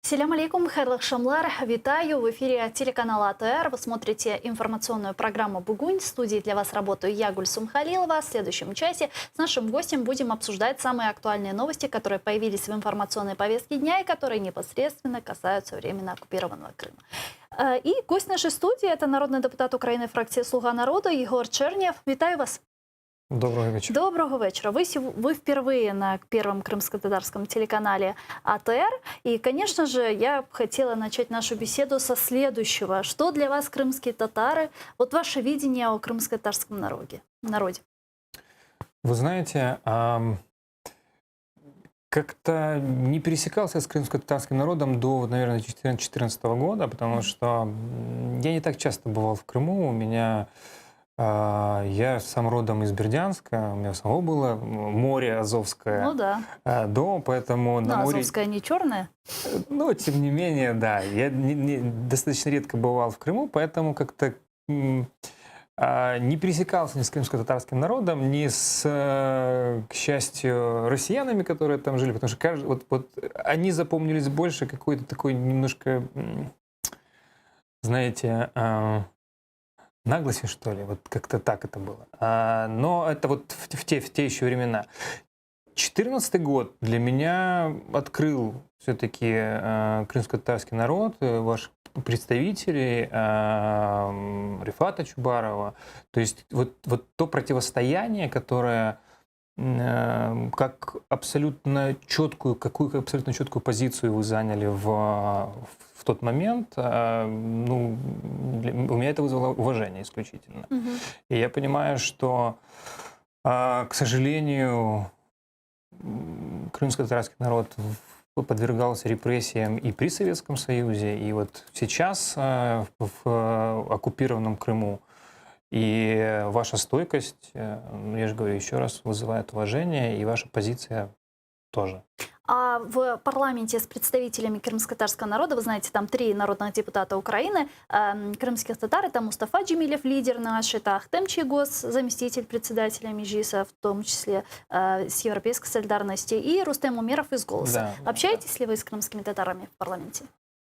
Селям алейкум, хайрлах шамлар. Витаю в эфире телеканала АТР. Вы смотрите информационную программу «Бугунь». В студии для вас работаю я, Гульсум Халилова. В следующем часе с нашим гостем будем обсуждать самые актуальные новости, которые появились в информационной повестке дня и которые непосредственно касаются временно оккупированного Крыма. И гость нашей студии – это народный депутат Украины фракции «Слуга народа» Егор Чернев. Витаю вас. Доброго вечера. Доброго вечера. Вы впервые на первом крымско-татарском телеканале АТР. И, конечно же, я хотела начать нашу беседу со следующего. Что для вас крымские татары? Вот ваше видение о крымско-татарском народе. Вы знаете, как-то не пересекался с крымско-татарским народом до, наверное, 2014 года, потому что я не так часто бывал в Крыму. Я сам родом из Бердянска, у меня самого было море Азовское. Ну да. Дом, поэтому на море... Азовское не черное? Но, тем не менее, да. Я достаточно редко бывал в Крыму, поэтому как-то не пересекался ни с крымско-татарским народом, ни с, к счастью, россиянами, которые там жили, потому что вот они запомнились больше какой-то такой немножко, знаете... наглости, что ли, вот как-то так это было. Но это вот в те еще времена. 2014 год для меня открыл все-таки крымско-татарский народ, ваших представителей, Рифата Чубарова. То есть вот то противостояние, которое какую абсолютно четкую позицию вы заняли в тот момент, ну, у меня это вызвало уважение исключительно. И я понимаю, что, к сожалению, крымско-татарский народ подвергался репрессиям и при Советском Союзе, и вот сейчас в оккупированном Крыму. И ваша стойкость, я же говорю еще раз, вызывает уважение, и ваша позиция тоже. А в парламенте с представителями крымско-татарского народа, вы знаете, там 3 народных депутата Украины, крымских татар, это Мустафа Джемилев, лидер наш, это Ахтем Чийгоз, заместитель председателя Меджлиса, в том числе с Европейской солидарности, и Рустем Умеров из «Голоса». Да, Общаетесь ли вы с крымскими татарами в парламенте?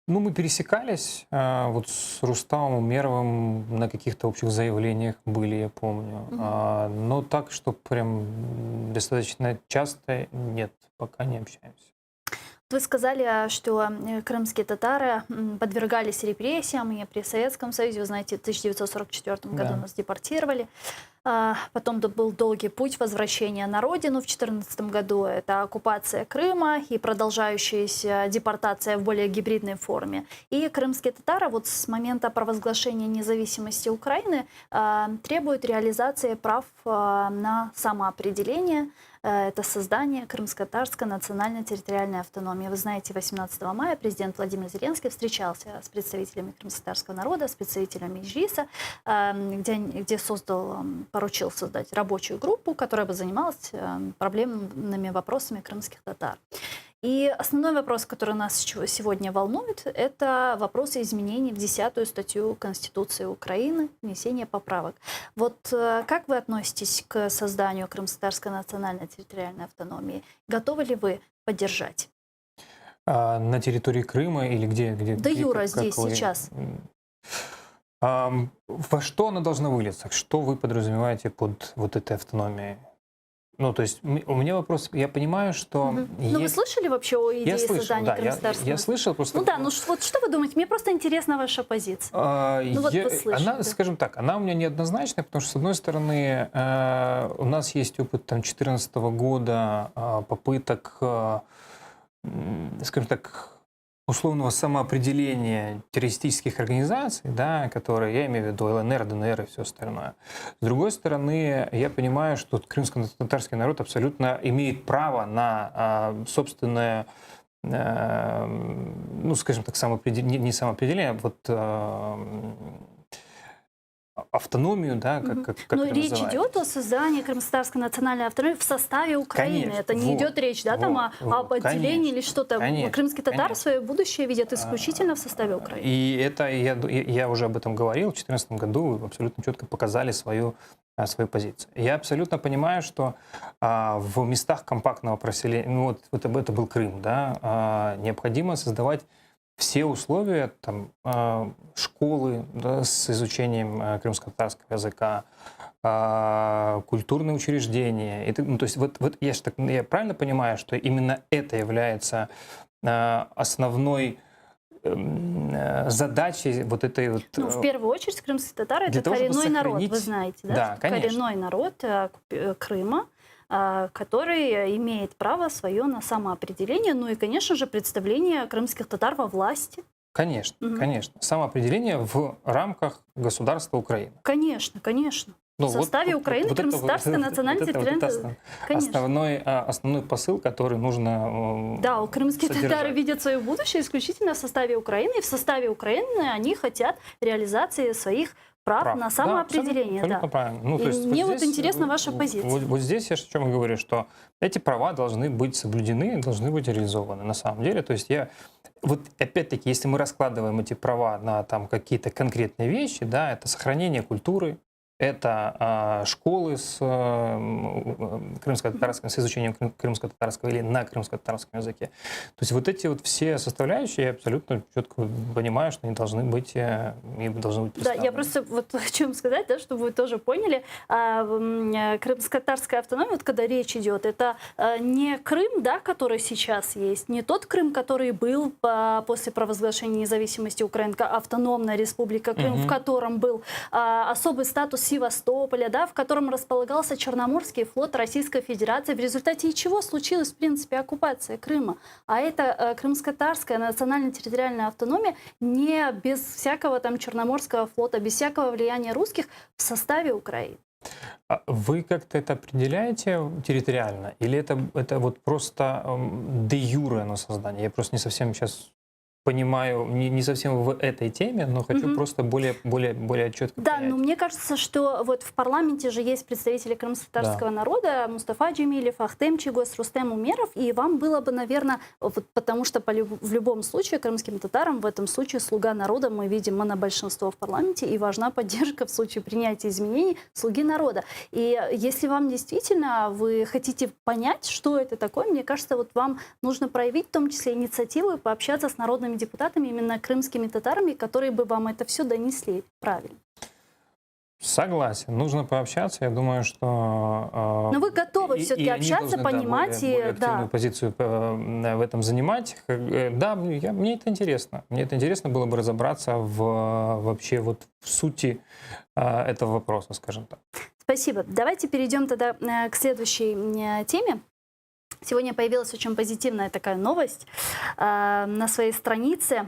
Ну, мы пересекались, вот с Рустамом Умеровым на каких-то общих заявлениях были, я помню. Но так, что прям достаточно часто нет, пока не общаемся. Вы сказали, что крымские татары подвергались репрессиям и при Советском Союзе. Вы знаете, в 1944 году нас депортировали. Потом был долгий путь возвращения на родину в 2014 году. Это оккупация Крыма и продолжающаяся депортация в более гибридной форме. И крымские татары вот с момента провозглашения независимости Украины требуют реализации прав на самоопределение. Это создание крымско-татарской национально-территориальной автономии. Вы знаете, 18 мая президент Владимир Зеленский встречался с представителями крымско-татарского народа, с представителями Меджлиса, где поручил создать рабочую группу, которая бы занималась проблемными вопросами крымских татар. И основной вопрос, который нас сегодня волнует, это вопросы изменений в 10-ю статью Конституции Украины, внесение поправок. Вот как вы относитесь к созданию крымско-татарской национальной территориальной автономии? Готовы ли вы поддержать? На территории Крыма или где? Да, Юра, здесь, сейчас. Во что она должна вылиться? Что вы подразумеваете под вот этой автономией? Ну, то есть у меня вопрос, я понимаю, что... Ну, вы слышали вообще о идее создания крымско-татарского? Я слышал просто... Ну да, ну вот что вы думаете? Мне просто интересна ваша позиция. Она, скажем так, она у меня неоднозначная, потому что, с одной стороны, у нас есть опыт 2014 года попыток, скажем так, условного самоопределения террористических организаций, да, которые, я имею в виду ЛНР, ДНР и все остальное. С другой стороны, я понимаю, что крымско-татарский народ абсолютно имеет право на собственное, ну, скажем так, не самоопределение, а вот автономию, да, как Но это речь называют. идет о создании крымско-татарской национальной автономии в составе Украины. Конечно, Это не вот, идет речь, да, там об отделении конечно, или что-то. конечно, Крымские татары конечно. свое будущее видят исключительно в составе Украины. И это, я уже об этом говорил, в 2014 году вы абсолютно четко показали свою позицию. Я абсолютно понимаю, что в местах компактного проселения, ну вот это был Крым, да, необходимо создавать все условия, там, школы, да, с изучением крымско-татарского языка, культурные учреждения. Ну, то есть вот я правильно понимаю, что именно это является основной задачей вот этой вот... Ну, в первую очередь, крымские татары — это того, чтобы коренной народ, сохранить- вы знаете, да? Да, что конечно. коренной народ Крыма, который имеет право свое на самоопределение, ну и, конечно же, представление крымских татар во власти. Конечно, Мгм. конечно. Самоопределение в рамках государства Украины. Конечно, конечно. Ну, В составе Украины это крымско-татарская национальная территориальная... Конечно. основной посыл, который нужно Да, крымские содержать. татары видят свое будущее исключительно в составе Украины, и в составе Украины они хотят реализации своих прав на самоопределение. Да, абсолютно правильно. Ну, И то есть мне вот здесь, интересна ваша позиция. Вот здесь я о чем и говорю, что эти права должны быть соблюдены, должны быть реализованы на самом деле. То есть вот опять-таки, если мы раскладываем эти права на там какие-то конкретные вещи, да, это сохранение культуры, это школы с крымско-татарским, с изучением крымско-татарского или на крымско-татарском языке. То есть вот эти вот все составляющие, я абсолютно четко понимаю, что они должны быть Да, представлены. я просто вот хочу вам сказать, да, чтобы вы тоже поняли, крымско-татарская автономия, вот когда речь идет, это не Крым, да, который сейчас есть, не тот Крым, который был после провозглашения независимости Украины, автономная республика Крым, в котором был особый статус Севастополя, да, в котором располагался Черноморский флот Российской Федерации, в результате чего случилась, в принципе, оккупация Крыма. А это крымско-татарская национально-территориальная автономия не без всякого там Черноморского флота, без всякого влияния русских в составе Украины. Вы как-то это определяете территориально? Или это вот просто де юре оно создание? Я просто не совсем сейчас понимаю, не совсем в этой теме, но хочу просто более четко Да, понять. но мне кажется, что вот в парламенте же есть представители крымско-татарского народа, Мустафа Джемилев, Ахтем Чигос, Рустем Умеров, и вам было бы, наверное, вот, потому что в любом случае крымским татарам в этом случае слуга народа, мы видим монобольшинство в парламенте, и важна поддержка в случае принятия изменений слуги народа. И если вам действительно вы хотите понять, что это такое, мне кажется, вот вам нужно проявить в том числе инициативу и пообщаться с народными депутатами, именно крымскими татарами, которые бы вам это все донесли правильно. Согласен, нужно пообщаться. Я думаю, что... Но вы готовы все-таки общаться, понимать более активную да. позицию в этом занимать. Да, мне это интересно. Мне это интересно было бы разобраться вообще вот в сути этого вопроса, скажем так. Спасибо. Давайте перейдем тогда к следующей теме. Сегодня появилась очень позитивная такая новость. На своей странице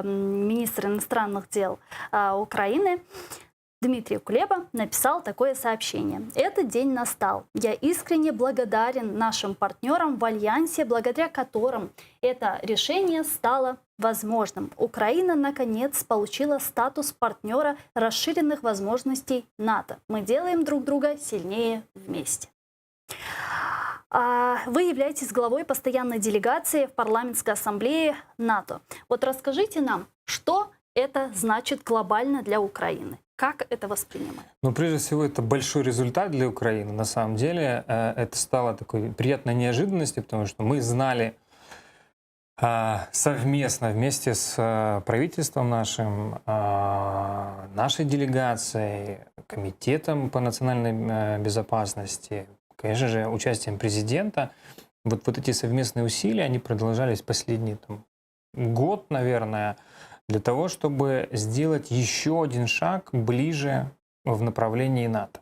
министр иностранных дел Украины Дмитрий Кулеба написал такое сообщение. «Этот день настал. Я искренне благодарен нашим партнерам в Альянсе, благодаря которым это решение стало возможным. Украина, наконец, получила статус партнера расширенных возможностей НАТО. Мы делаем друг друга сильнее вместе». Вы являетесь главой постоянной делегации в парламентской ассамблее НАТО. Вот расскажите нам, что это значит глобально для Украины? Как это воспринимать? Ну, прежде всего, это большой результат для Украины. На самом деле, это стало такой приятной неожиданностью, потому что мы знали совместно, вместе с правительством нашим, нашей делегацией, комитетом по национальной безопасности, конечно же, участием президента, вот эти совместные усилия, они продолжались последний год, наверное, для того, чтобы сделать еще один шаг ближе в направлении НАТО.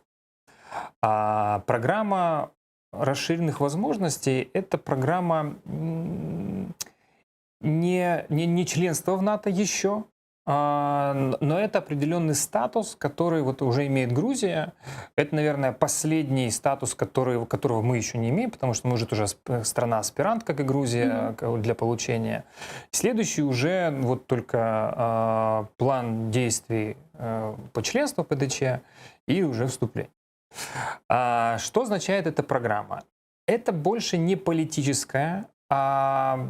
Программа расширенных возможностей — это программа не членства в НАТО еще, но это определенный статус, который вот уже имеет Грузия. Это, наверное, последний статус, которого мы еще не имеем, потому что мы же тоже страна-аспирант, как и Грузия, для получения. Следующий уже вот только план действий по членству ПДЧ и уже вступление. Что означает эта программа? Это больше не политическая, а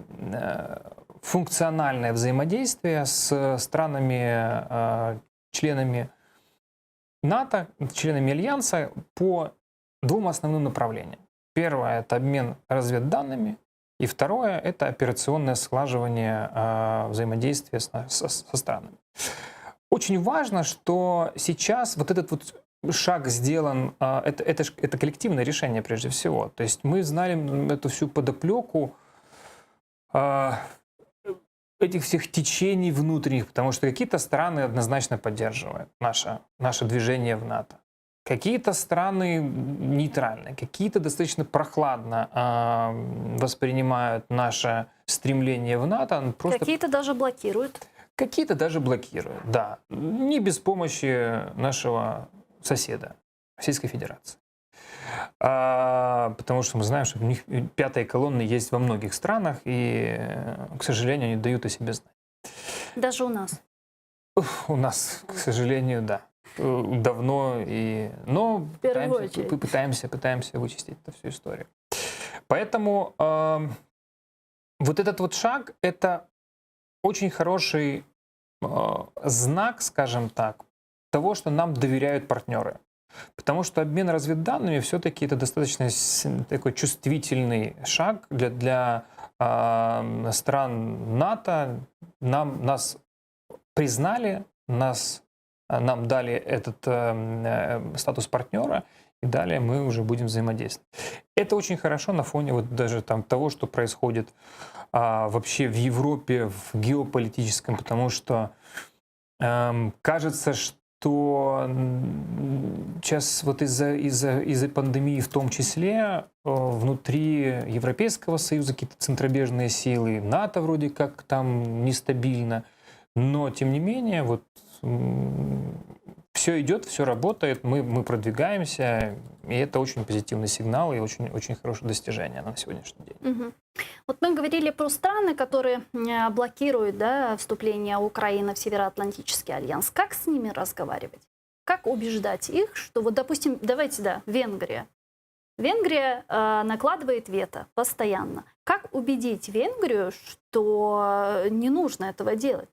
функциональное взаимодействие с странами, членами НАТО, членами Альянса по двум основным направлениям. Первое – это обмен разведданными, и второе – это операционное слаживание взаимодействия со странами. Очень важно, что сейчас вот этот вот шаг сделан, это коллективное решение прежде всего. То есть мы знали эту всю подоплеку этих всех течений внутренних, потому что какие-то страны однозначно поддерживают наше движение в НАТО. Какие-то страны нейтральные, какие-то достаточно прохладно воспринимают наше стремление в НАТО. Какие-то даже блокируют. Какие-то даже блокируют, да. Не без помощи нашего соседа, Российской Федерации. Потому что мы знаем, что у них пятая колонна есть во многих странах, и, к сожалению, они дают о себе знать. Даже у нас? У нас, к сожалению, да. Давно, но пытаемся вычистить эту всю историю. Поэтому вот этот вот шаг – это очень хороший знак, скажем так, того, что нам доверяют партнеры. Потому что обмен разведданными все-таки это достаточно такой чувствительный шаг для стран НАТО. Нас признали, нам дали этот статус партнера, и далее мы уже будем взаимодействовать. Это очень хорошо на фоне вот даже того, что происходит вообще в Европе, в геополитическом, потому что кажется, что сейчас вот из-за пандемии в том числе внутри Европейского Союза какие-то центробежные силы, НАТО вроде как там нестабильно, но тем не менее вот все идет, все работает, мы продвигаемся, и это очень позитивный сигнал и очень хорошее достижение на сегодняшний день. Угу. Вот мы говорили про страны, которые блокируют, да, вступление Украины в Североатлантический альянс. Как с ними разговаривать? Как убеждать их, что вот, допустим, Венгрия. Венгрия накладывает вето постоянно. Как убедить Венгрию, что не нужно этого делать?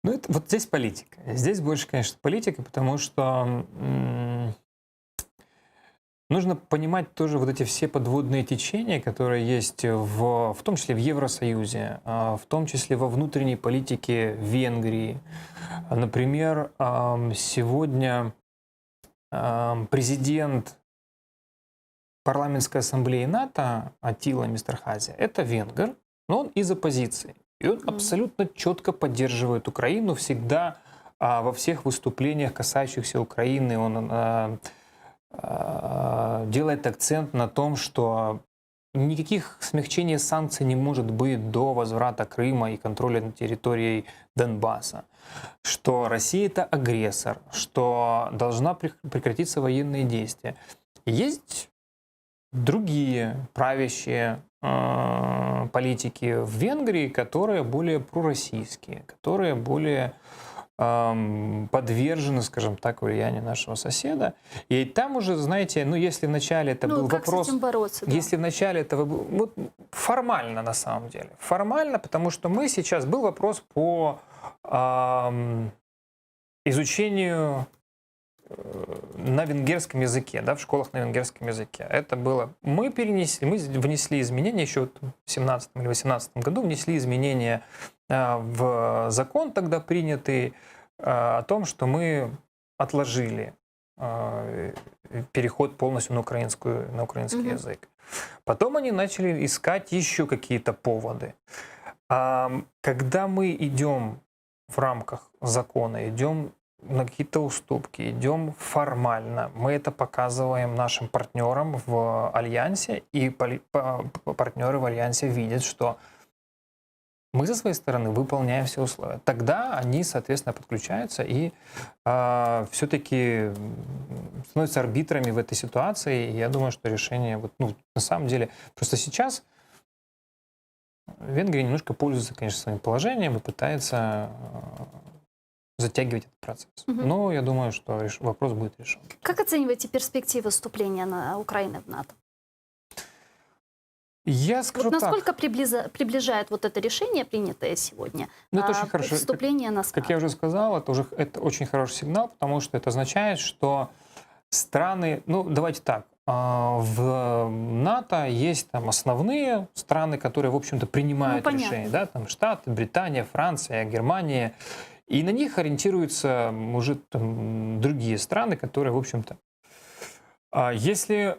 Ну, вот здесь политика. Здесь больше, конечно, политика, потому что нужно понимать тоже вот эти все подводные течения, которые есть в том числе в Евросоюзе, в том числе во внутренней политике Венгрии. Например, сегодня президент парламентской ассамблеи НАТО Аттила Мистерхази – это венгр, но он из оппозиции. И он абсолютно четко поддерживает Украину всегда во всех выступлениях, касающихся Украины. Он делает акцент на том, что никаких смягчений санкций не может быть до возврата Крыма и контроля над территорией Донбасса. Что Россия – это агрессор, что должна прекратиться военные действия. Есть другие правящие политики в Венгрии, которые более пророссийские, которые более подвержены, скажем так, влиянию нашего соседа. И там уже, знаете, если вначале это был как вопрос... с этим бороться, да? Если вначале это вот, формально, на самом деле. Формально, потому что сейчас был вопрос по изучению на венгерском языке, да, в школах на венгерском языке. Это было... Мы внесли изменения еще в 2017 или 2018 году, внесли изменения в закон тогда принятый о том, что мы отложили переход полностью на украинский язык. Потом они начали искать еще какие-то поводы. Когда мы идем в рамках закона, идем на какие-то уступки, идем формально, мы это показываем нашим партнерам в Альянсе, и партнеры в Альянсе видят, что мы со своей стороны выполняем все условия. Тогда они, соответственно, подключаются и все-таки становятся арбитрами в этой ситуации. И я думаю, что решение, вот, ну, на самом деле, просто сейчас Венгрия немножко пользуется, конечно, своим положением и пытается затягивать этот процесс. Но я думаю, что вопрос будет решен. Как оцениваете перспективы вступления Украины в НАТО? Я скажу вот насколько так. приближает вот это решение, принятое сегодня, Ну, это очень хорошо. вступление на НАТО? Как я уже сказал, это очень хороший сигнал, потому что это означает, что страны, ну давайте так, в НАТО есть там основные страны, которые, в общем-то, принимают решения, да, там Штаты, Британия, Франция, Германия, и на них ориентируются уже там другие страны, которые, в общем-то, если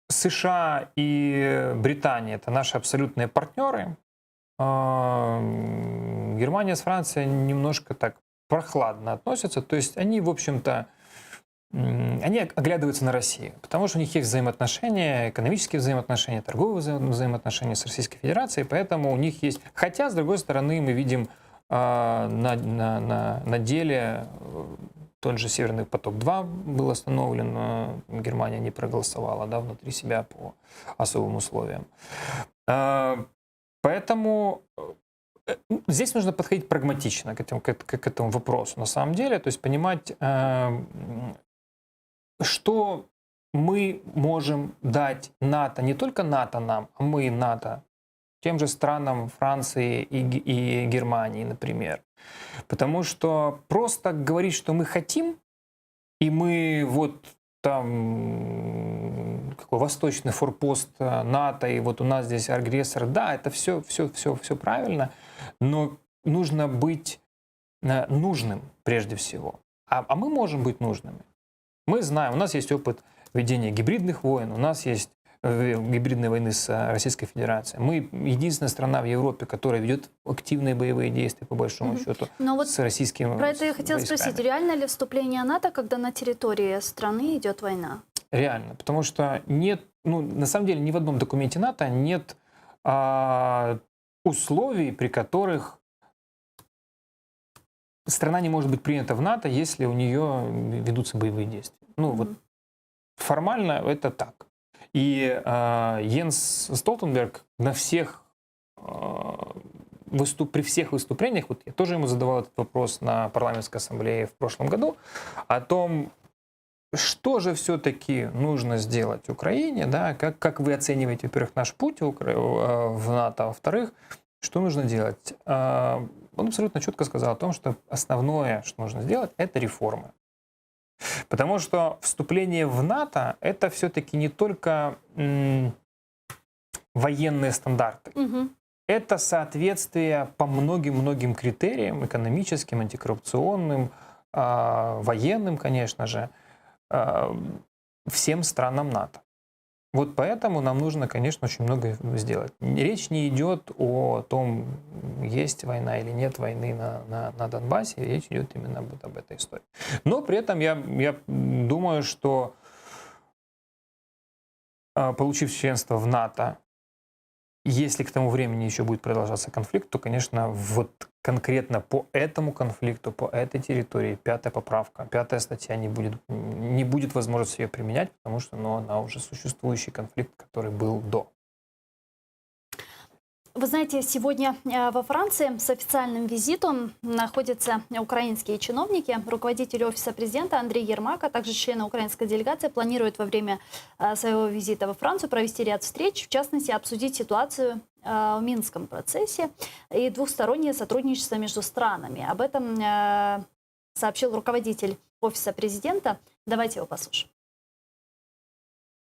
США и Британия — это наши абсолютные партнеры, Германия с Францией немножко так прохладно относятся, то есть они, в общем-то, они оглядываются на Россию, потому что у них есть взаимоотношения, экономические взаимоотношения, торговые взаимоотношения с Российской Федерацией, поэтому у них есть... Хотя, с другой стороны, мы видим на деле тот же «Северный поток-2» был остановлен, но Германия не проголосовала, да, внутри себя по особым условиям. Поэтому здесь нужно подходить прагматично к этому вопросу на самом деле, то есть понимать, что мы можем дать НАТО, не только НАТО нам, а мы НАТО тем же странам Франции и Германии, например. Потому что просто говорить, что мы хотим, и мы вот там какой восточный форпост НАТО, и вот у нас здесь агрессор, да, это все правильно, но нужно быть нужным прежде всего. А мы можем быть нужными. Мы знаем, у нас есть опыт ведения гибридных войн, у нас есть гибридной войны с Российской Федерацией. Мы единственная страна в Европе, которая ведет активные боевые действия, по большому счету, вот с российскими Про это я хотела войсками. спросить. Реально ли вступление НАТО, когда на территории страны идет война? Реально. Потому что нет, ну, на самом деле, ни в одном документе НАТО нет условий, при которых страна не может быть принята в НАТО, если у нее ведутся боевые действия. Ну, вот формально это так. И Йенс Столтенберг на всех, при всех выступлениях, вот я тоже ему задавал этот вопрос на парламентской ассамблее в прошлом году, о том, что же все-таки нужно сделать Украине, да, как вы оцениваете, во-первых, наш путь в НАТО, а во-вторых, что нужно делать. Он абсолютно четко сказал о том, что основное, что нужно сделать, это реформы. Потому что вступление в НАТО — это все-таки не только военные стандарты. Это соответствие по многим-многим критериям, экономическим, антикоррупционным, военным, конечно же, всем странам НАТО. Вот поэтому нам нужно, конечно, очень много сделать. Речь не идет о том, есть война или нет войны на Донбассе, речь идет именно об этой истории. Но при этом я думаю, что, получив членство в НАТО, если к тому времени еще будет продолжаться конфликт, то, конечно, вот конкретно по этому конфликту, по этой территории 5-я поправка, 5-я статья не будет возможности ее применять, потому что она уже существующий конфликт, который был до. Вы знаете, сегодня во Франции с официальным визитом находятся украинские чиновники. Руководитель Офиса президента Андрей Ермак, а также члены украинской делегации планируют во время своего визита во Францию провести ряд встреч, в частности, обсудить ситуацию в Минском процессе и двухстороннее сотрудничество между странами. Об этом сообщил руководитель Офиса президента. Давайте его послушаем.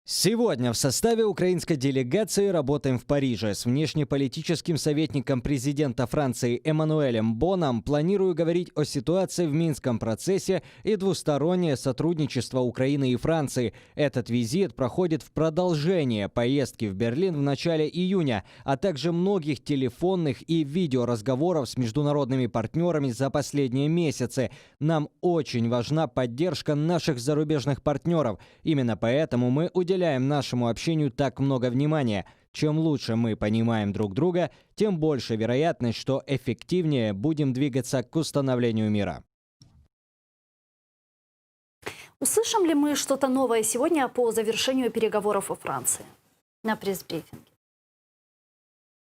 Сегодня в составе украинской делегации работаем в Париже. С внешнеполитическим советником президента Франции Эммануэлем Боном планирую говорить о ситуации в Минском процессе и двустороннее сотрудничество Украины и Франции. Этот визит проходит в продолжение поездки в Берлин в начале июня, а также многих телефонных и видеоразговоров с международными партнерами за последние месяцы. Нам очень важна поддержка наших зарубежных партнеров. Именно поэтому мы уделяем нашему общению так много внимания. Чем лучше мы понимаем друг друга, тем больше вероятность, что эффективнее будем двигаться к установлению мира. Услышим ли мы что-то новое сегодня по завершению переговоров во Франции на пресс-брифинге?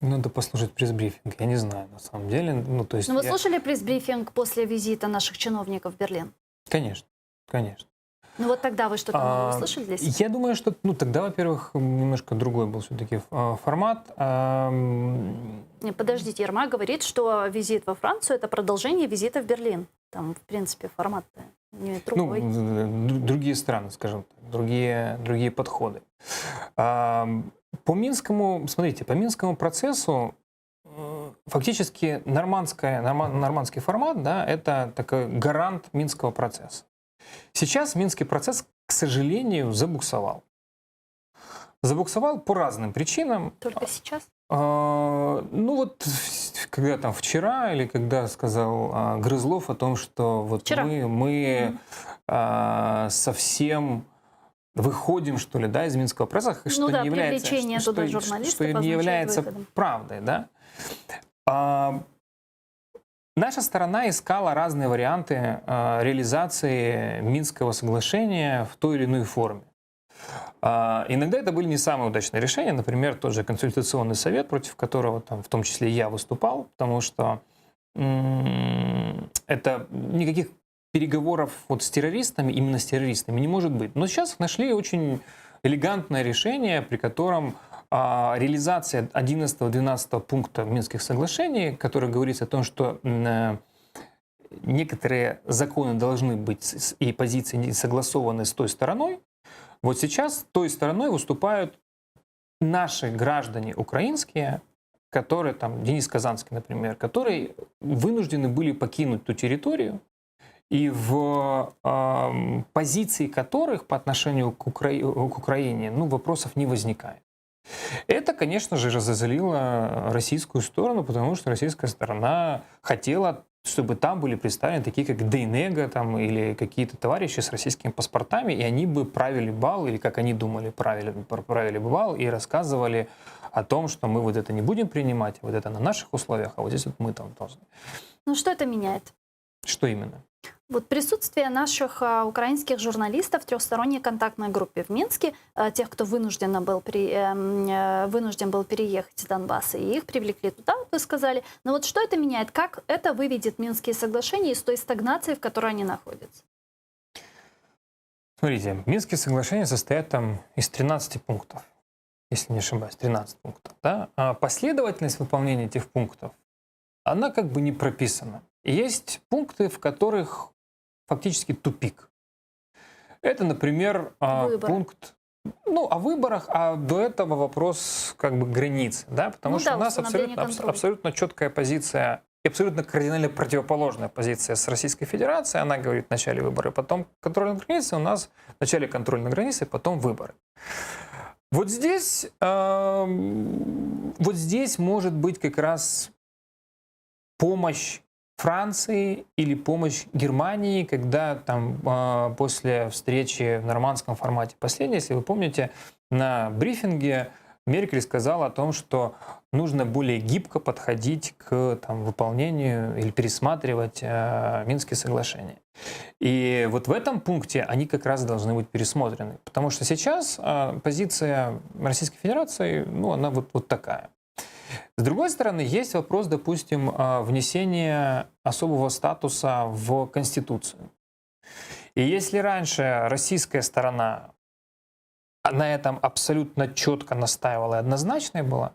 Надо послушать пресс-брифинг, я не знаю, на самом деле. Ну, то есть Но вы я- слушали пресс-брифинг после визита наших чиновников в Берлин? Конечно, конечно. Ну вот тогда вы что-то новое услышали для себя? Я думаю, что, ну, тогда, во-первых, немножко другой был все-таки формат. Не, подождите, Ермак говорит, что визит во Францию – это продолжение визита в Берлин. Там, в принципе, формат не другой. Другие страны, скажем так, другие подходы. По Минскому, смотрите, по Минскому процессу фактически нормандский формат, да, это такой гарант Минского процесса. Сейчас Минский процесс, к сожалению, забуксовал. Забуксовал по разным причинам. Только сейчас? Ну вот, когда там вчера, или когда сказал Грызлов о том, что вот Вчера. мы совсем выходим, что ли, да, из Минского процесса, что Ну да, не является, привлечение туда журналистов что не означает является выходом. правдой, да. Наша сторона искала разные варианты реализации Минского соглашения в той или иной форме. Иногда это были не самые удачные решения, например, тот же консультационный совет, против которого там, в том числе я выступал, потому что это никаких переговоров вот с террористами, именно с террористами, не может быть. Но сейчас нашли очень элегантное решение, при котором реализация 11-12 пункта Минских соглашений, который говорится о том, что некоторые законы должны быть и позиции согласованы с той стороной. Вот сейчас той стороной выступают наши граждане украинские, которые, там, Денис Казанский, например, которые вынуждены были покинуть ту территорию, и в позиции которых по отношению к Украине вопросов не возникает. Это, конечно же, разозлило российскую сторону, потому что российская сторона хотела, чтобы там были представлены такие, как Дейнега там, или какие-то товарищи с российскими паспортами, и они бы правили бал, или как они думали, правили бы бал, и рассказывали о том, что мы вот это не будем принимать, вот это на наших условиях, а вот здесь вот мы там должны. Ну что это меняет? Что именно? Вот присутствие наших украинских журналистов в трехсторонней контактной группе в Минске, тех, кто вынужден был переехать из Донбасса, и их привлекли туда, вы сказали. Но вот что это меняет? Как это выведет Минские соглашения из той стагнации, в которой они находятся? Смотрите, Минские соглашения состоят там из 13 пунктов, если не ошибаюсь, 13 пунктов. Да? А последовательность выполнения этих пунктов, она как бы не прописана. И есть пункты, в которых фактически тупик. Это, например, пункт о выборах, а до этого вопрос как бы границ, да, потому что у нас абсолютно четкая позиция, абсолютно кардинально противоположная позиция с Российской Федерацией. Она говорит вначале выборы, потом контроль над границей, у нас вначале контроль над границей, потом выборы. Вот здесь может быть как раз помощь Франции или помощь Германии, когда там после встречи в нормандском формате последней, если вы помните, на брифинге Меркель сказала о том, что нужно более гибко подходить к выполнению или пересматривать Минские соглашения. И вот в этом пункте они как раз должны быть пересмотрены, потому что сейчас позиция Российской Федерации, она вот такая. С другой стороны, есть вопрос, допустим, внесения особого статуса в Конституцию. И если раньше российская сторона на этом абсолютно четко настаивала и однозначной была,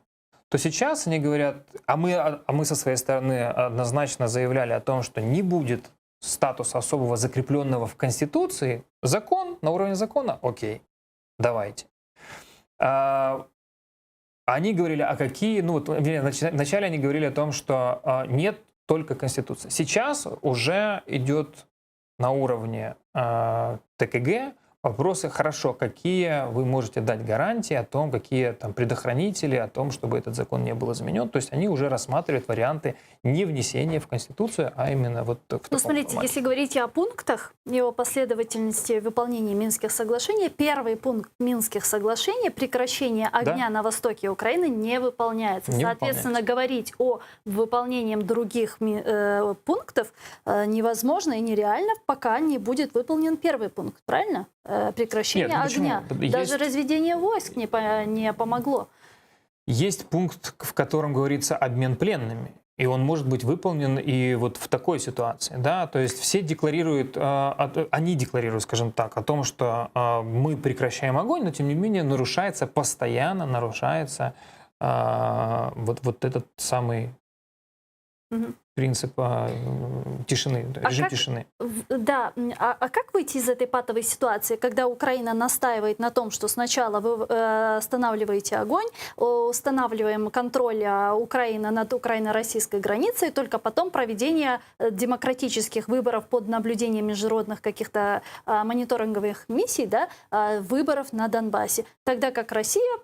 то сейчас они говорят, а мы со своей стороны однозначно заявляли о том, что не будет статуса особого закрепленного в Конституции. Закон, на уровне закона, окей, давайте. Они говорили, а какие... Вначале они говорили о том, что нет только Конституции. Сейчас уже идет на уровне ТКГ Вопросы, хорошо, какие вы можете дать гарантии о том, какие там предохранители, о том, чтобы этот закон не был изменен. То есть они уже рассматривают варианты не внесения в Конституцию, а именно вот в таком Ну, смотрите, формате. если говорить о пунктах и о последовательности выполнения Минских соглашений, первый пункт Минских соглашений — прекращение огня на востоке Украины не выполняется. Не Соответственно, говорить о выполнении других пунктов невозможно и нереально, пока не будет выполнен первый пункт, правильно? Прекращение Нет, ну огня. почему? Даже Есть- разведение войск не помогло. Есть пункт, в котором говорится обмен пленными, и он может быть выполнен и вот в такой ситуации, да, то есть все декларируют, они декларируют, скажем так, о том, что мы прекращаем огонь, но тем не менее постоянно нарушается вот этот самый Мгм. принцип тишины, режим как- тишины. Да, а как выйти из этой патовой ситуации, когда Украина настаивает на том, что сначала вы останавливаете огонь, устанавливаем контроль Украины над украино-российской границей, и только потом проведение демократических выборов под наблюдением международных каких-то мониторинговых миссий, да, выборов на Донбассе. Тогда как Россия,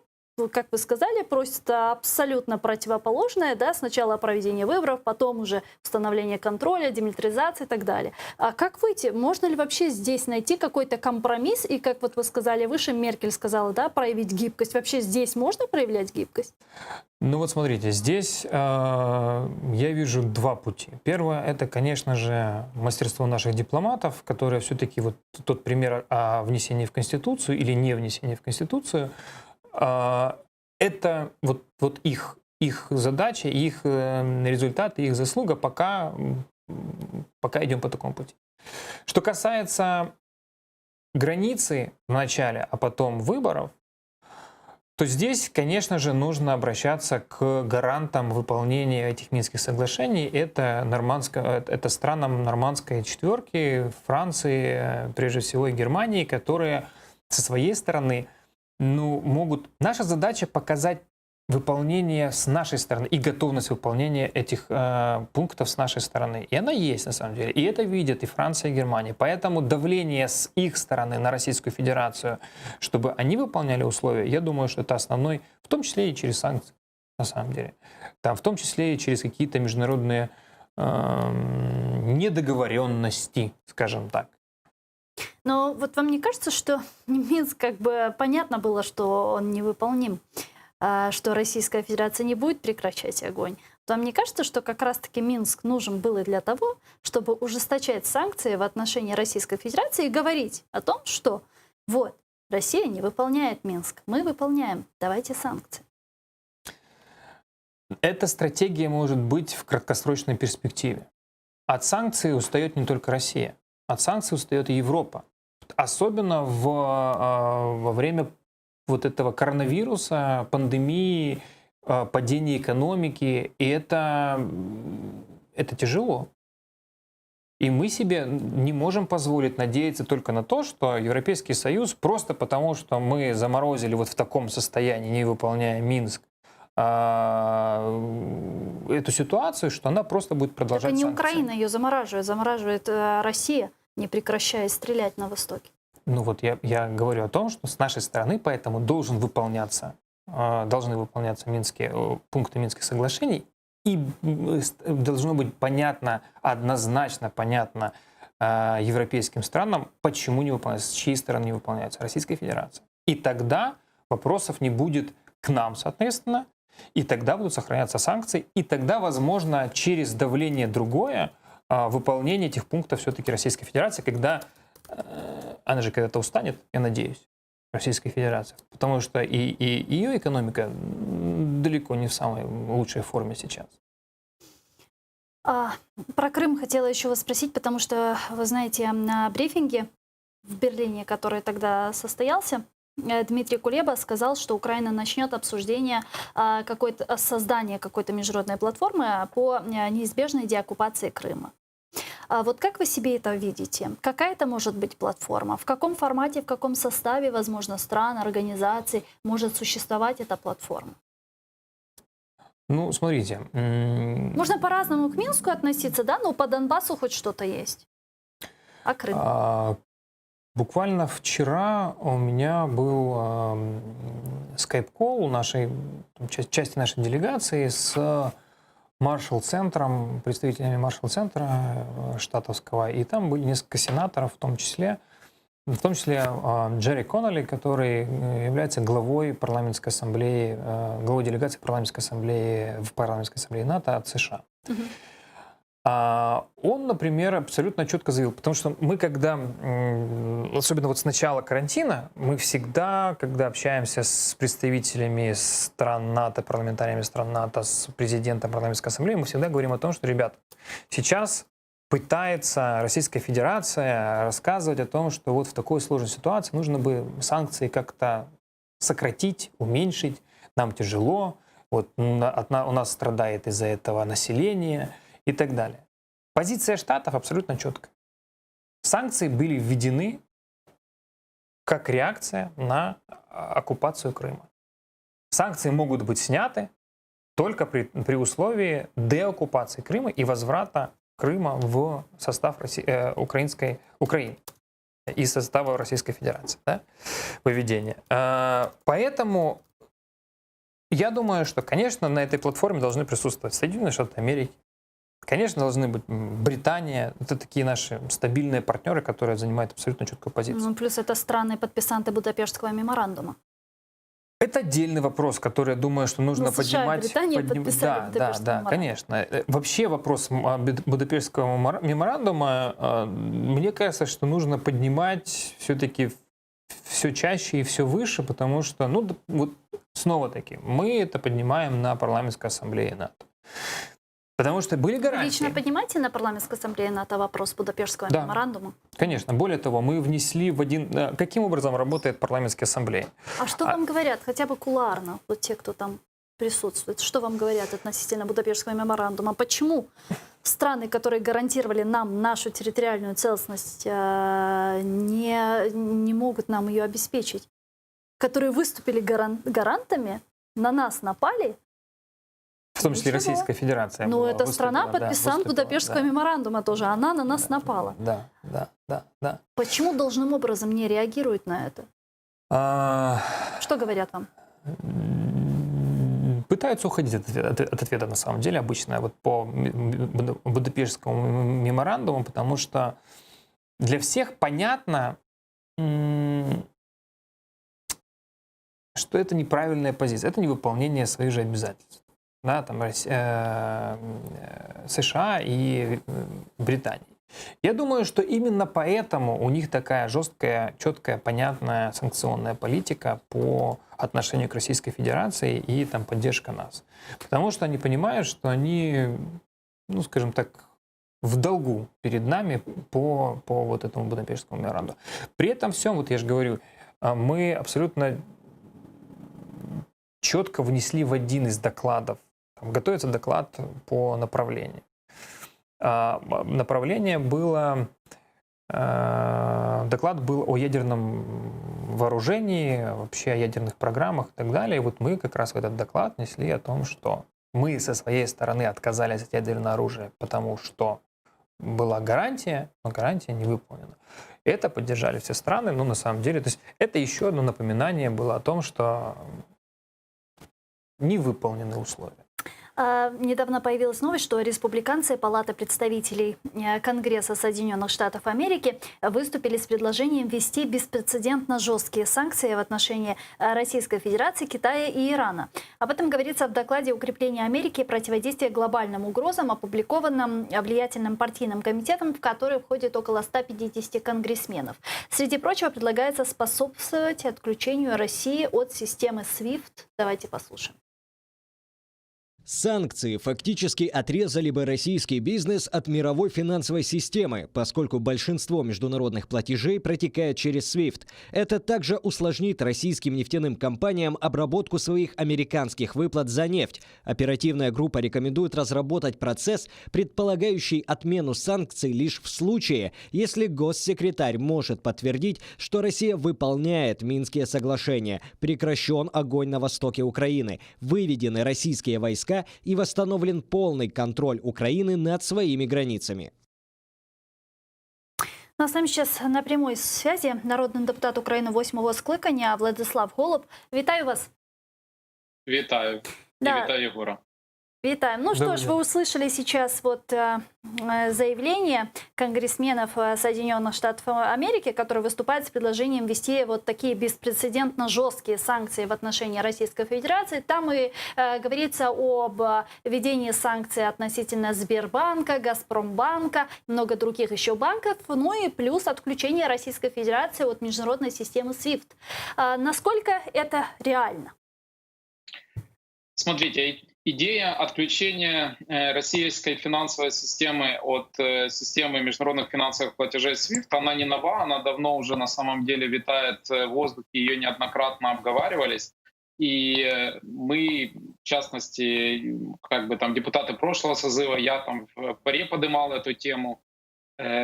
как вы сказали, просит абсолютно противоположное, да, сначала проведение выборов, потом уже установление контроля, демилитаризация и так далее. А как выйти? Можно ли вообще здесь найти какой-то компромисс? И, как вот вы сказали выше, Меркель сказала, да, проявить гибкость. Вообще здесь можно проявлять гибкость? Ну вот смотрите, здесь я вижу два пути. Первое, это, конечно же, мастерство наших дипломатов, которые все-таки вот тот пример о внесении в Конституцию или не внесении в Конституцию, это вот их задача, их результаты, их заслуга, пока идем по такому пути. Что касается границы в начале, а потом выборов, то здесь, конечно же, нужно обращаться к гарантам выполнения этих Минских соглашений. Это странам нормандской четверки, Франции, прежде всего, и Германии, которые со своей стороны могут... Наша задача показать выполнение с нашей стороны и готовность выполнения этих пунктов с нашей стороны. И она есть на самом деле. И это видят и Франция, и Германия. Поэтому давление с их стороны на Российскую Федерацию, чтобы они выполняли условия, я думаю, что это основной, в том числе и через санкции, на самом деле. Там, в том числе и через какие-то международные недоговоренности, скажем так. Но вот вам не кажется, что Минск, как бы понятно было, что он невыполним, что Российская Федерация не будет прекращать огонь? Вам не кажется, что как раз-таки Минск нужен был и для того, чтобы ужесточать санкции в отношении Российской Федерации и говорить о том, что вот, Россия не выполняет Минск, мы выполняем, давайте санкции? Эта стратегия может быть в краткосрочной перспективе. От санкций устает не только Россия, от санкций устает и Европа. Особенно во время вот этого коронавируса, пандемии, падения экономики. И это тяжело. И мы себе не можем позволить надеяться только на то, что Европейский Союз просто потому, что мы заморозили вот в таком состоянии, не выполняя Минск, эту ситуацию, что она просто будет продолжать Это не санкции. Украина ее замораживает Россия, не прекращая стрелять на Востоке. Ну вот я говорю о том, что с нашей стороны поэтому должны выполняться пункты Минских соглашений, и должно быть понятно, однозначно понятно европейским странам, почему не выполняется, с чьей стороны не выполняется Российская Федерация. И тогда вопросов не будет к нам, соответственно, и тогда будут сохраняться санкции, и тогда, возможно, через давление другое выполнение этих пунктов все-таки Российской Федерации, когда она же когда-то устанет, я надеюсь, Российская Федерация, потому что и ее экономика далеко не в самой лучшей форме сейчас. Про Крым хотела еще вас спросить, потому что, вы знаете, на брифинге в Берлине, который тогда состоялся, Дмитрий Кулеба сказал, что Украина начнет обсуждение создания какой-то международной платформы по неизбежной деоккупации Крыма. Вот как вы себе это видите? Какая это может быть платформа? В каком формате, в каком составе, возможно, стран, организаций может существовать эта платформа? Ну, смотрите. Можно по-разному к Минску относиться, да, но по Донбассу хоть что-то есть. А Крым? Буквально вчера у меня был скайп-колл нашей части нашей делегации с Маршалл-центром, представителями Маршалл-центра штатовского, и там были несколько сенаторов, в том числе Джерри Коннелли, который является главой парламентской ассамблеи, главой делегации парламентской ассамблеи в парламентской ассамблее НАТО от США. Он, например, абсолютно четко заявил, потому что мы, когда, особенно вот с начала карантина, мы всегда, когда общаемся с представителями стран НАТО, парламентариями стран НАТО, с президентом парламентской ассамблеи, мы всегда говорим о том, что, ребят, сейчас пытается Российская Федерация рассказывать о том, что вот в такой сложной ситуации нужно бы санкции как-то сократить, уменьшить, нам тяжело, вот у нас страдает из-за этого население и так далее. Позиция Штатов абсолютно четкая. Санкции были введены как реакция на оккупацию Крыма. Санкции могут быть сняты только при условии деоккупации Крыма и возврата Крыма в состав Украины из состава Российской Федерации. Да? Выведение. Поэтому я думаю, что, конечно, на этой платформе должны присутствовать Соединенные Штаты Америки. Конечно, должны быть Британия. Это такие наши стабильные партнеры, которые занимают абсолютно четкую позицию. Ну, плюс это страны-подписанты Будапештского меморандума. Это отдельный вопрос, который, я думаю, что нужно поднимать. США и Британия подписали Будапештский меморандум. Конечно. Вообще вопрос Будапештского меморандума, мне кажется, что нужно поднимать все-таки все чаще и все выше, потому что, ну, вот снова-таки, мы это поднимаем на парламентской ассамблее НАТО. Потому что были гарантии. Вы лично поднимаете на парламентской ассамблее НАТО вопрос Будапештского меморандума? Конечно. Более того, мы внесли в один... Каким образом работает парламентская ассамблея? А что вам говорят, хотя бы кулуарно, вот те, кто там присутствует, что вам говорят относительно Будапештского меморандума? Почему страны, которые гарантировали нам нашу территориальную целостность, не могут нам ее обеспечить? Которые выступили гарантами, на нас напали? В том числе Ничего. Российская Федерация. Но была, эта страна подписант Будапештского меморандума тоже. Она на нас напала. Да. Почему должным образом не реагируют на это? Что говорят вам? Пытаются уходить от ответа на самом деле обычно вот по Будапештскому меморандуму, потому что для всех понятно, что это неправильная позиция, это не выполнение своих же обязательств. Да, там, США и Британии. Я думаю, что именно поэтому у них такая жесткая, четкая, понятная санкционная политика по отношению к Российской Федерации и там, поддержка нас. Потому что они понимают, что они, ну, скажем так, в долгу перед нами по вот этому Будапештскому меморандуму. При этом всем, вот я же говорю, мы абсолютно четко внесли в один из докладов. Там готовится доклад по направлению. Направление было... Доклад был о ядерном вооружении, вообще о ядерных программах и так далее. И вот мы как раз в этот доклад внесли о том, что мы со своей стороны отказались от ядерного оружия, потому что была гарантия, но гарантия не выполнена. Это поддержали все страны, но на самом деле... То есть это еще одно напоминание было о том, что не выполнены условия. Недавно появилась новость, что республиканцы Палаты представителей Конгресса Соединенных Штатов Америки выступили с предложением ввести беспрецедентно жесткие санкции в отношении Российской Федерации, Китая и Ирана. Об этом говорится в докладе «Укрепление Америки и противодействие глобальным угрозам», опубликованном влиятельным партийным комитетом, в который входит около 150 конгрессменов. Среди прочего, предлагается способствовать отключению России от системы SWIFT. Давайте послушаем. Санкции фактически отрезали бы российский бизнес от мировой финансовой системы, поскольку большинство международных платежей протекает через SWIFT. Это также усложнит российским нефтяным компаниям обработку своих американских выплат за нефть. Оперативная группа рекомендует разработать процесс, предполагающий отмену санкций лишь в случае, если госсекретарь может подтвердить, что Россия выполняет Минские соглашения, прекращен огонь на востоке Украины, выведены российские войска и восстановлен полный контроль Украины над своими границами. Ну, а с нами сейчас на прямой связи народний депутат України 8-го скликання Владислав Голуб. Вітаю вас. Вітаю. Да. И вітаю Егора. Витаем. Ну что Добрый ж, день. вы услышали сейчас заявление конгрессменов Соединенных Штатов Америки, которые выступают с предложением ввести вот такие беспрецедентно жесткие санкции в отношении Российской Федерации. Там и говорится об введении санкций относительно Сбербанка, Газпромбанка, много других еще банков, ну и плюс отключение Российской Федерации от международной системы SWIFT. Насколько это реально? Смотрите, идея отключения российской финансовой системы от системы международных финансовых платежей SWIFT, она не нова, она давно уже на самом деле витает в воздухе, ее неоднократно обговаривались. И мы, в частности, как бы там депутаты прошлого созыва, я там в паре поднимал эту тему,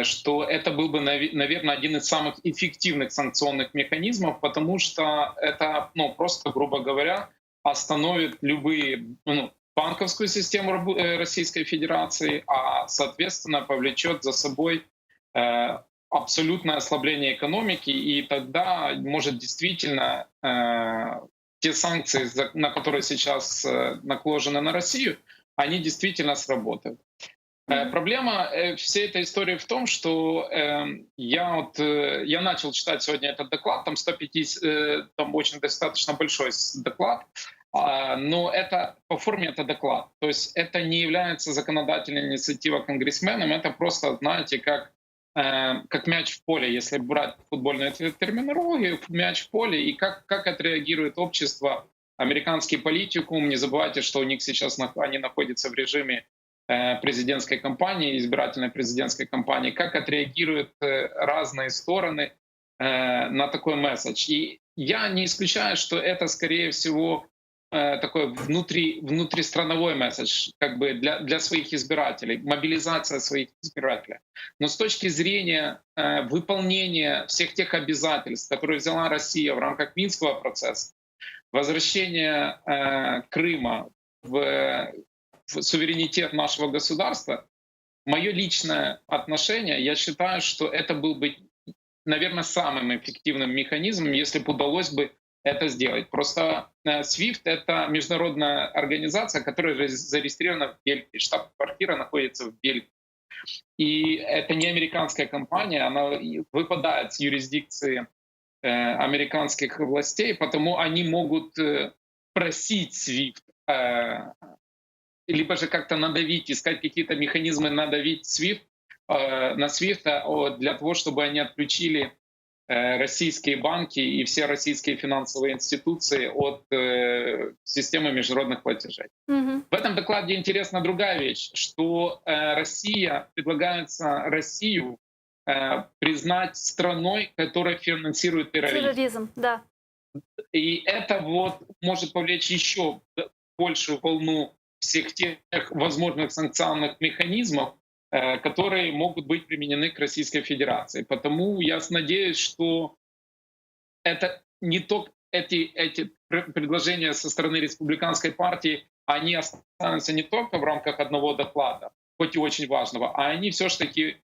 что это был бы, наверное, один из самых эффективных санкционных механизмов, потому что это, просто, грубо говоря, остановит любые, банковскую систему Российской Федерации, а, соответственно, повлечет за собой абсолютное ослабление экономики, и тогда может действительно те санкции, на которые сейчас наложены на Россию, они действительно сработают. Проблема всей этой истории в том, что я начал читать сегодня этот доклад, там 150, там очень достаточно большой доклад, но это по форме это доклад, то есть это не является законодательной инициативой конгрессменам, это просто, знаете, как мяч в поле, если брать футбольную терминологию, мяч в поле, и как отреагирует общество, американский политикум. Не забывайте, что у них сейчас они находятся в режиме президентской кампании, избирательной президентской кампании, как отреагируют разные стороны на такой месседж. И я не исключаю, что это, скорее всего, такой внутристрановой месседж, как бы для своих избирателей, мобилизация своих избирателей. Но с точки зрения выполнения всех тех обязательств, которые взяла Россия в рамках Минского процесса, возвращение Крыма в суверенитет нашего государства, мое личное отношение, я считаю, что это был бы, наверное, самым эффективным механизмом, если бы удалось бы это сделать. Просто SWIFT — это международная организация, которая зарегистрирована в Бельгии. Штаб-квартира находится в Бельгии. И это не американская компания, она выпадает с юрисдикции американских властей, потому они могут просить SWIFT, либо же как-то надавить, искать какие-то механизмы надавить на SWIFT для того, чтобы они отключили российские банки и все российские финансовые институции от системы международных платежей. Угу. В этом докладе интересна другая вещь, что предлагается Россию признать страной, которая финансирует терроризм. Терроризм, да. И это может повлечь еще большую волну всех тех возможных санкционных механизмов, которые могут быть применены к Российской Федерации. Потому я надеюсь, что это не только эти предложения со стороны республиканской партии, они останутся не только в рамках одного доклада, хоть и очень важного, а они все-таки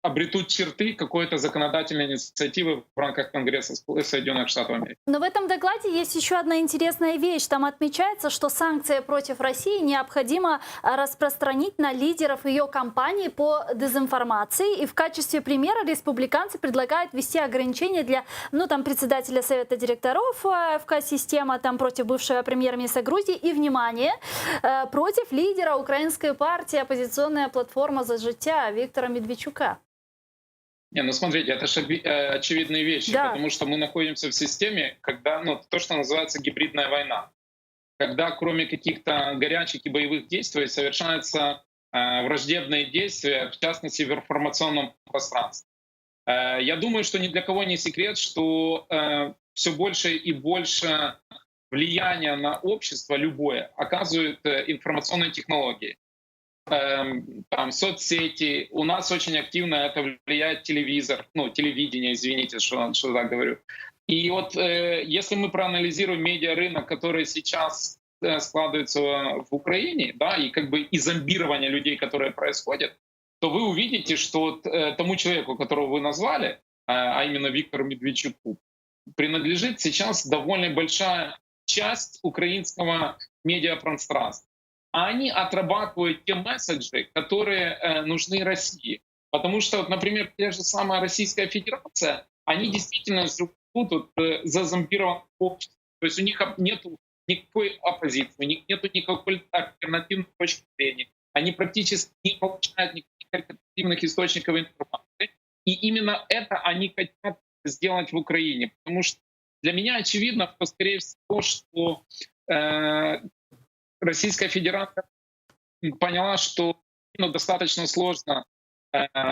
обретут черты какой-то законодательной инициативы в рамках Конгресса Соединенных Штатов Америки. Но в этом докладе есть еще одна интересная вещь. Там отмечается, что санкции против России необходимо распространить на лидеров ее кампании по дезинформации. И в качестве примера республиканцы предлагают ввести ограничения для председателя Совета директоров ФК-система, против бывшего премьер-министра Грузии. И, внимание, против лидера украинской партии «Оппозиционная платформа за життя» Виктора Медведчука. Смотрите, это же очевидные вещи, Да. потому что мы находимся в системе, когда, то, что называется гибридная война, когда кроме каких-то горячих и боевых действий совершаются враждебные действия, в частности в информационном пространстве. Я думаю, что ни для кого не секрет, что все больше и больше влияния на общество любое оказывают информационные технологии. Соцсети. У нас очень активно это влияет телевизор, телевидение, извините, что так говорю. И если мы проанализируем медиарынок, который сейчас складывается в Украине, да, и как бы и зомбирование людей, которые происходят, то вы увидите, что вот, тому человеку, которого вы назвали, а именно Виктору Медведчуку, принадлежит сейчас довольно большая часть украинского медиапространства. А они отрабатывают те месседжи, которые нужны России. Потому что, вот, например, та же самая Российская Федерация, они действительно живут вот, зазомбированным обществом. То есть у них нет никакой оппозиции, у них нет никакой альтернативной точки зрения. Они практически не получают никаких альтернативных источников информации. И именно это они хотят сделать в Украине. Потому что для меня очевидно, что, скорее всего, что Российская Федерация поняла, что достаточно сложно,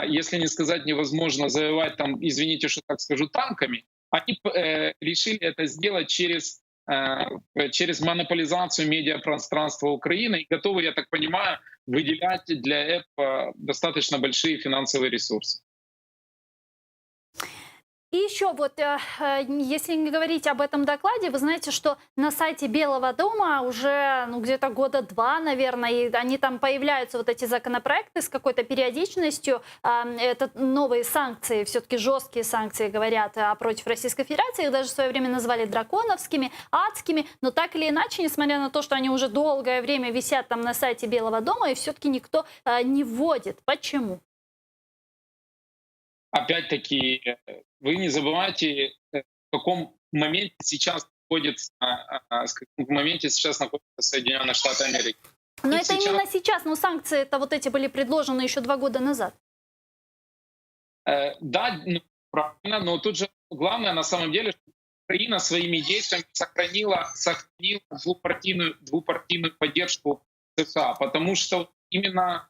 если не сказать невозможно, завоевать там, извините, что так скажу, танками. Они решили это сделать через монополизацию медиапространства Украины и готовы, я так понимаю, выделять для этого достаточно большие финансовые ресурсы. И еще вот, если не говорить об этом докладе, вы знаете, что на сайте Белого дома уже где-то года 2, наверное, и они там появляются, вот эти законопроекты с какой-то периодичностью. Это новые санкции, все-таки жесткие санкции, говорят, против Российской Федерации. Их даже в свое время назвали драконовскими, адскими. Но так или иначе, несмотря на то, что они уже долгое время висят там на сайте Белого дома, и все-таки никто не вводит. Почему? Опять-таки, вы не забывайте, в каком моменте сейчас находится, Соединенные Штаты Америки. Но И это именно сейчас, но санкции-то вот эти были предложены еще 2 года назад. Да, правильно, но тут же главное на самом деле, что Украина своими действиями сохранила двупартийную поддержку США, потому что именно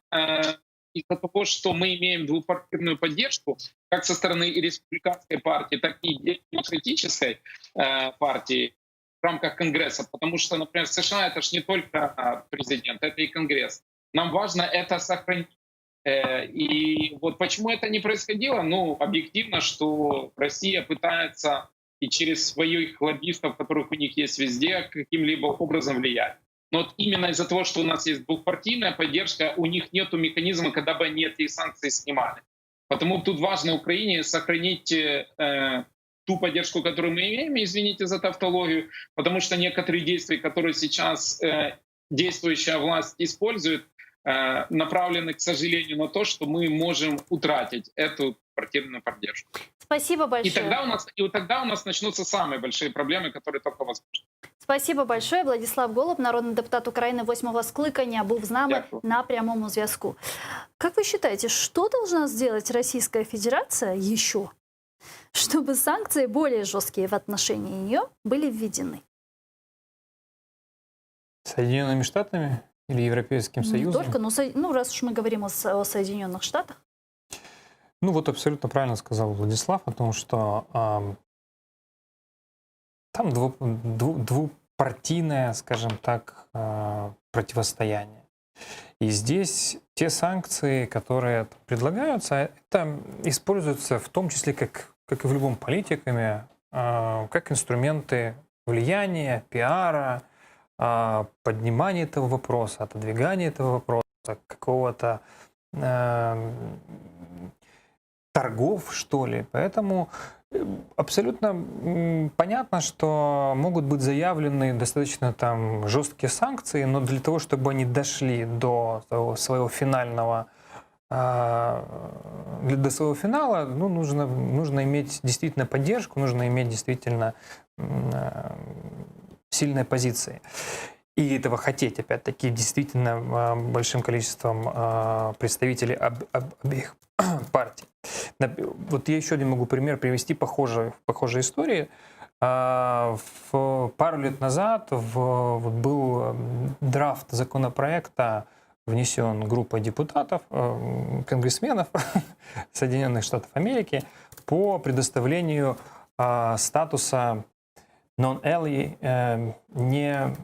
из-за того, что мы имеем двупартийную поддержку, как со стороны и республиканской партии, так и демократической партии в рамках Конгресса, потому что, например, США — это же не только президент, это и Конгресс. Нам важно это сохранить. И вот почему это не происходило? Ну, объективно, что Россия пытается и через своих лоббистов, которых у них есть везде, каким-либо образом влиять. Но вот именно из-за того, что у нас есть двухпартийная поддержка, у них нет механизма, когда бы они эти санкции снимали. Потому тут важно Украине сохранить ту поддержку, которую мы имеем, извините за тавтологию, потому что некоторые действия, которые сейчас действующая власть использует, направлены, к сожалению, на то, что мы можем утратить эту партийную поддержку. Спасибо большое. И тогда у нас начнутся самые большие проблемы, которые только возможны. Спасибо большое. Владислав Голуб, народний депутат України 8-го скликання, був з нами на прямому зв'язку. Как вы считаете, что должна сделать Российская Федерация еще, чтобы санкции более жесткие в отношении нее были введены? Соединенными Штатами или Европейским Союзом? Не только, раз уж мы говорим о Соединенных Штатах. Ну вот абсолютно правильно сказал Владислав о том, что там двупартийное, скажем так, противостояние. И здесь те санкции, которые предлагаются, это используются в том числе, как и в любом политикуме, как инструменты влияния, пиара, поднимания этого вопроса, отодвигания этого вопроса, какого-то торгов, что ли. Поэтому абсолютно понятно, что могут быть заявлены достаточно там жесткие санкции, но для того, чтобы они дошли до своего финала, ну, нужно иметь действительно поддержку, нужно иметь действительно сильные позиции. И этого хотеть, опять-таки, действительно большим количеством представителей обеих партий. Вот я еще один могу пример привести похожей истории. Пару лет назад был драфт законопроекта, внесен группой депутатов, конгрессменов Соединенных Штатов Америки по предоставлению статуса non-ally, не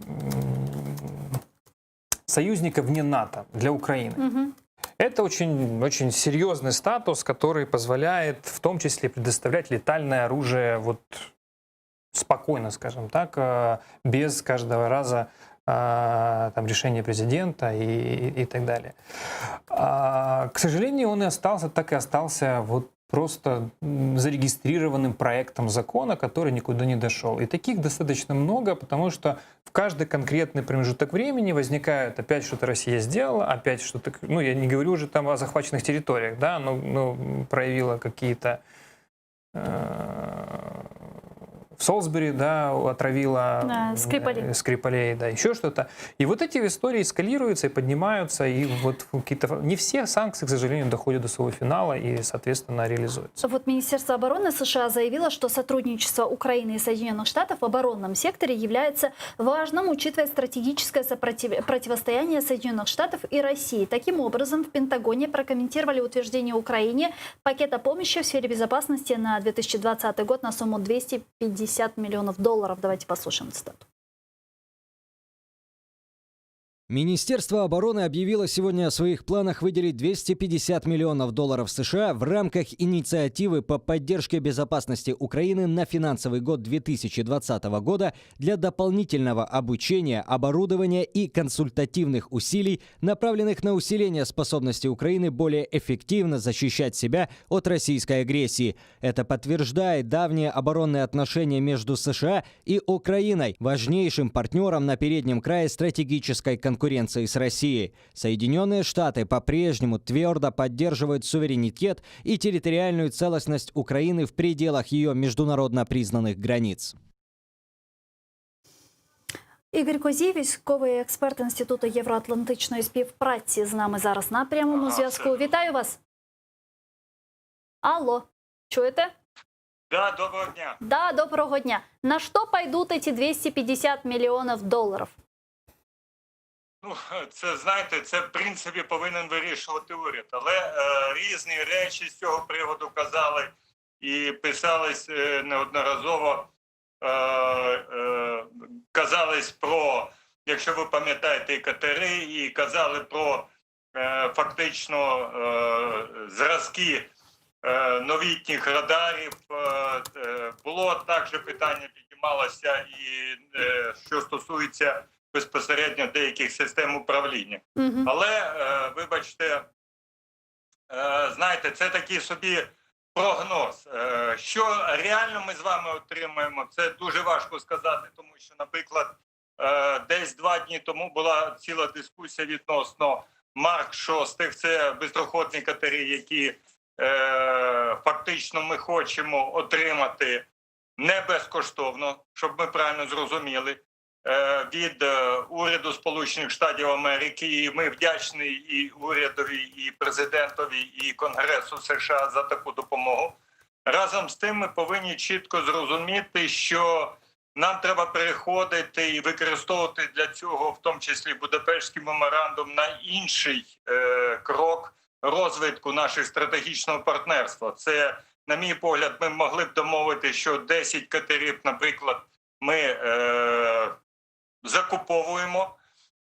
союзника вне НАТО для Украины. Угу. Это очень серьезный статус, который позволяет в том числе предоставлять летальное оружие вот спокойно, скажем так, без каждого раза там, решение президента и так далее. К сожалению, он и остался, так и остался вот просто зарегистрированным проектом закона, который никуда не дошел. И таких достаточно много, потому что в каждый конкретный промежуток времени возникает опять что-то Россия сделала, опять что-то, ну я не говорю уже там о захваченных территориях, да, но проявила какие-то в Солсбери, да, отравила Скрипалей, да, еще что-то. И вот эти истории эскалируются и поднимаются, и вот какие-то... Не все санкции, к сожалению, доходят до своего финала и, соответственно, реализуются. Вот Министерство обороны США заявило, что сотрудничество Украины и Соединенных Штатов в оборонном секторе является важным, учитывая стратегическое противостояние Соединенных Штатов и России. Таким образом, в Пентагоне прокомментировали утверждение Украине пакета помощи в сфере безопасности на 2020 год на сумму $250 миллионов. Давайте послушаем цитату. Министерство обороны объявило сегодня о своих планах выделить $250 миллионов США в рамках инициативы по поддержке безопасности Украины на финансовый год 2020 года для дополнительного обучения, оборудования и консультативных усилий, направленных на усиление способности Украины более эффективно защищать себя от российской агрессии. Это подтверждает давние оборонные отношения между США и Украиной, важнейшим партнером на переднем крае стратегической конкуренции с Россией. Соединенные Штаты по-прежнему твердо поддерживают суверенитет и территориальную целостность Украины в пределах ее международно признанных границ. Ігор Козій, військовий експерт Інституту євроатлантичної співпраці, з нами зараз на прямому зв'язку. Вітаю вас. Алло, чуєте? Да, доброго дня. Да, доброго дня. На что пойдут эти $250 миллионов? Ну, це, знаєте, це в принципі повинен вирішувати уряд. Але різні речі з цього приводу казали і писались неодноразово. Казались про, якщо ви пам'ятаєте, і катери, і казали про фактично зразки новітніх радарів. Було також питання, піднімалося і що стосується безпосередньо деяких систем управління. Але, вибачте, знаєте, це такий собі прогноз. Що реально ми з вами отримаємо, це дуже важко сказати, тому що, наприклад, десь 2 дні тому була ціла дискусія відносно Марк 6, це бистроходні катери, які фактично ми хочемо отримати не безкоштовно, щоб ми правильно зрозуміли, від уряду Сполучених Штатів Америки. І ми вдячні і урядові, і президентові, і Конгресу США за таку допомогу. Разом з тим ми повинні чітко зрозуміти, що нам треба переходити і використовувати для цього, в тому числі Будапештський меморандум, на інший крок розвитку нашого стратегічного партнерства. Це, на мій погляд, ми могли б домовити, що 10 катерів, наприклад, ми закуповуємо,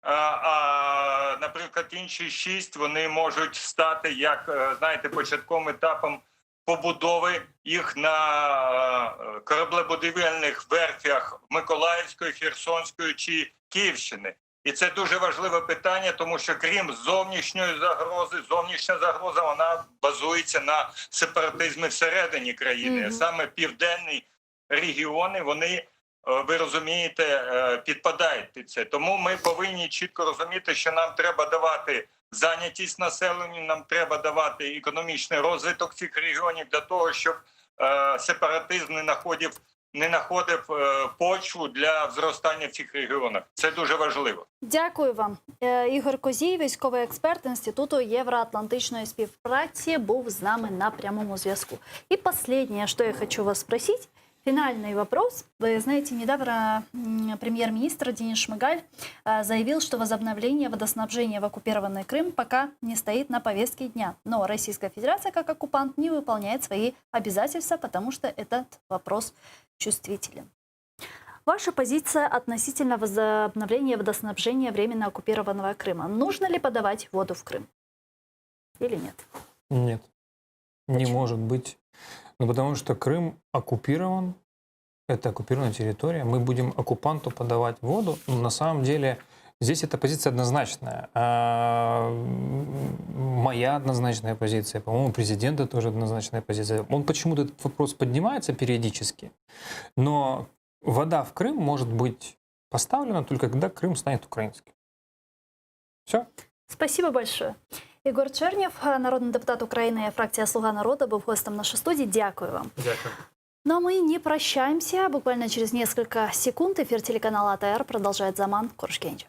а, наприклад, інші 6, вони можуть стати, як, знаєте, початковим етапом побудови їх на кораблебудівельних верфях Миколаївської, Херсонської чи Київщини. І це дуже важливе питання, тому що крім зовнішньої загрози, зовнішня загроза, вона базується на сепаратизмі всередині країни. Саме південні регіони, вони, ви розумієте, підпадають під це. Тому ми повинні чітко розуміти, що нам треба давати зайнятість населенню, нам треба давати економічний розвиток цих регіонів для того, щоб сепаратизм не знаходив почву для зростання в цих регіонах. Це дуже важливо. Дякую вам. Ігор Козій, військовий експерт Інституту євроатлантичної співпраці, був з нами на прямому зв'язку. И последнее, что я хочу вас спросить, финальный вопрос. Вы знаете, недавно премьер-министр Денис Шмыгаль заявил, что возобновление водоснабжения в оккупированный Крым пока не стоит на повестке дня. Но Российская Федерация, как оккупант, не выполняет свои обязательства, потому что этот вопрос чувствителен. Ваша позиция относительно возобновления водоснабжения временно оккупированного Крыма. Нужно ли подавать воду в Крым? Или нет? Нет, не Почему? может быть. Ну, потому что Крым оккупирован, это оккупированная территория, мы будем оккупанту подавать воду. Ну, на самом деле здесь эта позиция однозначная. Моя однозначная позиция, по-моему, президента тоже однозначная позиция. Он почему-то этот вопрос поднимается периодически, но вода в Крым может быть поставлена только когда Крым станет украинским. Все. Спасибо большое. Ігор Чернєв, народний депутат України, фракція «Слуга народу», був гостем нашей студии. Дякую вам. Дякую. Ну а мы не прощаемся. Буквально через несколько секунд эфир телеканала АТР продолжает Заман Коршкенч.